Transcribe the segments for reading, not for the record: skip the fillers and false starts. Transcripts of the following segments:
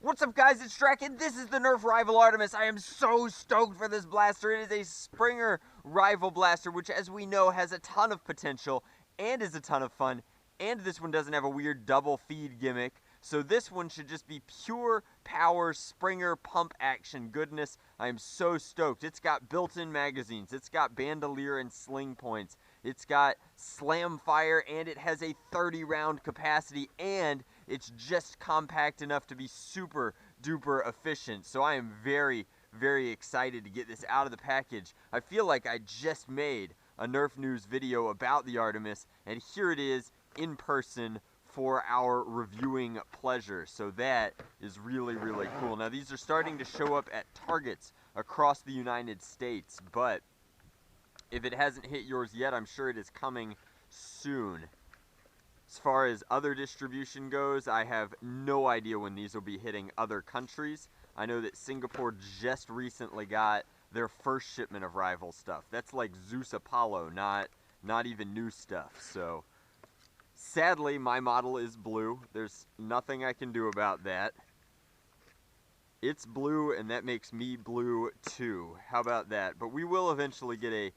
What's up, guys? It's Drac, and this is the Nerf rival Artemis. I am so stoked for this blaster. It is a Springer rival blaster, which, as we know, has a ton of potential and is a ton of fun. And this one doesn't have a weird double feed gimmick. So this one should just be pure power Springer pump action goodness. I am so stoked. It's got built-in magazines. It's got bandolier and sling points. It's got slam fire, and it has a 30-round capacity, and it's just compact enough to be super duper efficient. So I am very, very excited to get this out of the package. I feel like I just made a Nerf News video about the Artemis, and here it is in person for our reviewing pleasure. So that is really, really cool. Now, these are starting to show up at Targets across the United States, but if it hasn't hit yours yet, I'm sure it is coming soon. As far as other distribution goes, I have no idea when these will be hitting other countries. I know that Singapore just recently got their first shipment of rival stuff. That's like Zeus Apollo, not even new stuff. So sadly, my model is blue. There's nothing I can do about that. It's blue, and that makes me blue too. How about that? But we will eventually get a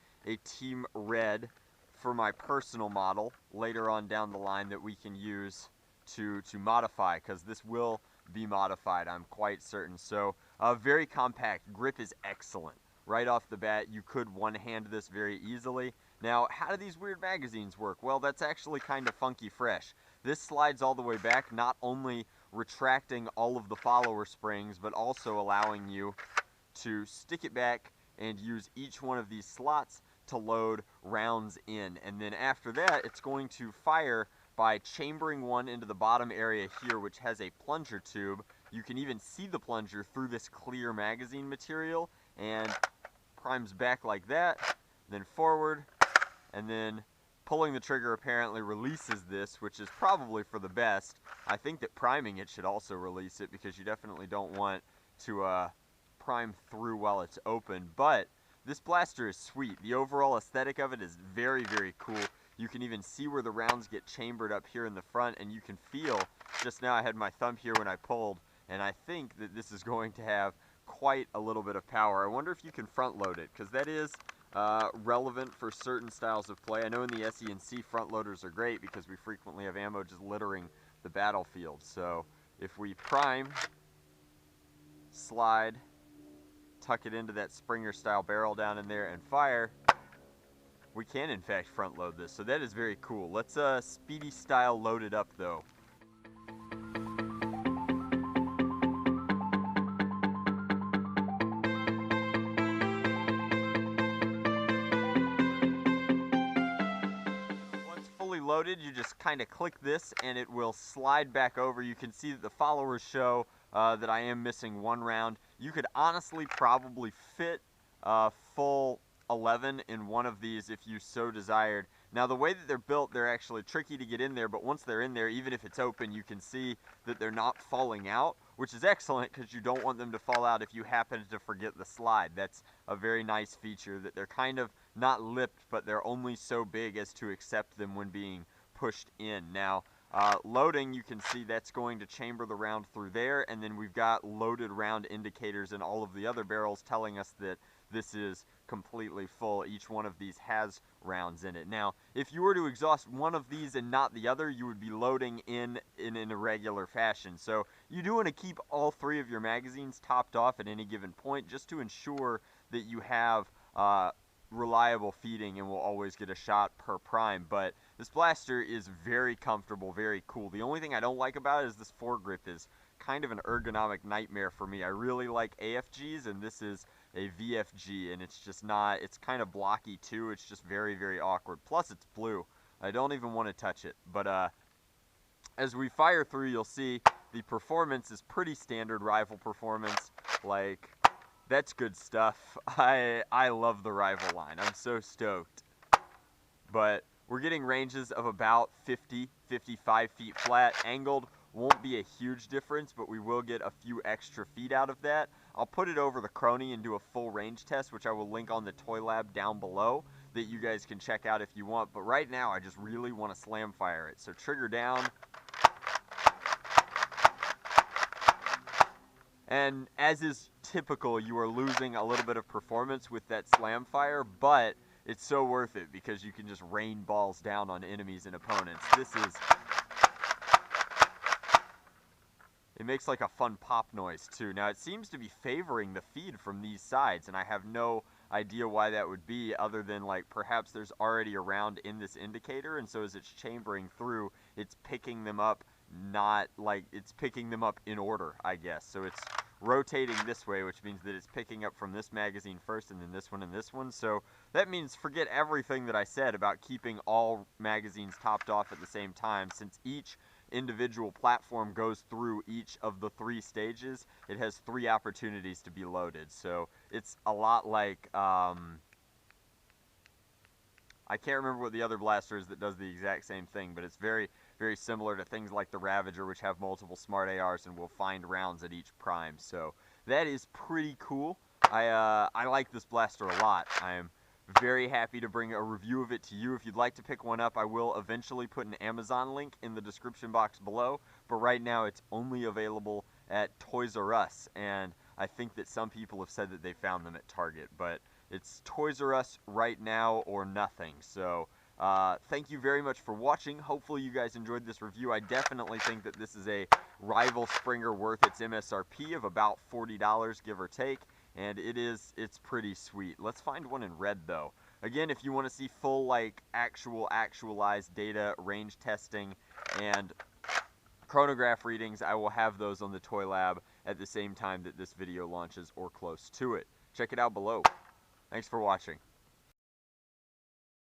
team red for my personal model later on down the line that we can use to modify, because this will be modified, I'm quite certain. So very compact. Grip is excellent. Right off the bat, you could one-hand this very easily. Now, how do these weird magazines work? Well, that's actually kind of funky fresh. This slides all the way back, not only retracting all of the follower springs, but also allowing you to stick it back and use each one of these slots to load rounds in. And then after that, it's going to fire by chambering one into the bottom area here, which has a plunger tube. You can even see the plunger through this clear magazine material, and primes back like that, then forward, and then pulling the trigger apparently releases this, which is probably for the best. I think that priming it should also release it, because you definitely don't want to prime through while it's open. But this blaster is sweet. The overall aesthetic of it is very, very cool. You can even see where the rounds get chambered up here in the front, and you can feel, just now I had my thumb here when I pulled, and I think that this is going to have quite a little bit of power. I wonder if you can front load it, because that is relevant for certain styles of play. I know in the SE and C front loaders are great because we frequently have ammo just littering the battlefield. So if we prime, slide, tuck it into that Springer style barrel down in there, and fire, we can in fact front load this. So that is very cool. Let's speedy style load it up though. Loaded, you just kind of click this and it will slide back over. You can see that the followers show that I am missing one round. You could honestly probably fit full 11 in one of these if you so desired. Now, the way that they're built, they're actually tricky to get in there, but once they're in there, even if it's open, you can see that they're not falling out, which is excellent because you don't want them to fall out if you happen to forget the slide. That's a very nice feature, that they're kind of not lipped, but they're only so big as to accept them when being pushed in. Now, loading, you can see that's going to chamber the round through there, and then we've got loaded round indicators in all of the other barrels telling us that this is completely full. Each one of these has rounds in it. Now, if you were to exhaust one of these and not the other, you would be loading in an irregular fashion. So you do want to keep all three of your magazines topped off at any given point, just to ensure that you have reliable feeding and will always get a shot per prime. But this blaster is very comfortable, very cool. The only thing I don't like about it is this foregrip is kind of an ergonomic nightmare for me. I really like AFGs, and this is a VFG, and it's just not, it's kind of blocky too. It's just very, very awkward. Plus it's blue. I don't even want to touch it. But as we fire through, you'll see the performance is pretty standard rival performance. Like, that's good stuff. I love the rival line. I'm so stoked. But we're getting ranges of about 50, 55 feet flat. Angled won't be a huge difference, but we will get a few extra feet out of that. I'll put it over the Crony and do a full range test, which I will link on the Toy Lab down below. that you guys can check out if you want. But right now, I just really want to slam fire it. So trigger down. And as is typical, you are losing a little bit of performance with that slam fire, but it's so worth it because you can just rain balls down on enemies and opponents. It makes like a fun pop noise too. Now it seems to be favoring the feed from these sides, and I have no idea why that would be, other than like perhaps there's already a round in this indicator, and so as it's chambering through, it's picking them up, it's picking them up in order, I guess. So it's rotating this way, which means that it's picking up from this magazine first and then this one and this one. So that means forget everything that I said about keeping all magazines topped off at the same time. Since each individual platform goes through each of the 3 stages, it has 3 opportunities to be loaded. So it's a lot like, I can't remember what the other blaster is that does the exact same thing, but it's very, very similar to things like the Ravager, which have multiple smart ARs and will find rounds at each prime. So that is pretty cool. I like this blaster a lot. I am very happy to bring a review of it to you. If you'd like to pick one up, I will eventually put an Amazon link in the description box below, but right now it's only available at Toys R Us, and I think that some people have said that they found them at Target, but it's Toys R Us right now or nothing. So thank you very much for watching. Hopefully you guys enjoyed this review. I definitely think that this is a rival Springer worth its MSRP of about $40, give or take. And it's pretty sweet. Let's find one in red though. Again, if you want to see full like actualized data, range testing, and chronograph readings, I will have those on the Toy Lab at the same time that this video launches or close to it. Check it out below. Thanks for watching.